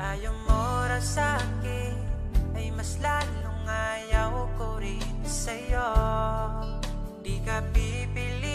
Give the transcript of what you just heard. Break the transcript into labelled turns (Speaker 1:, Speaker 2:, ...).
Speaker 1: ayaw mo raw sa'kin, ay mas lalong ayaw ko rin sa'yo. Di ka pipili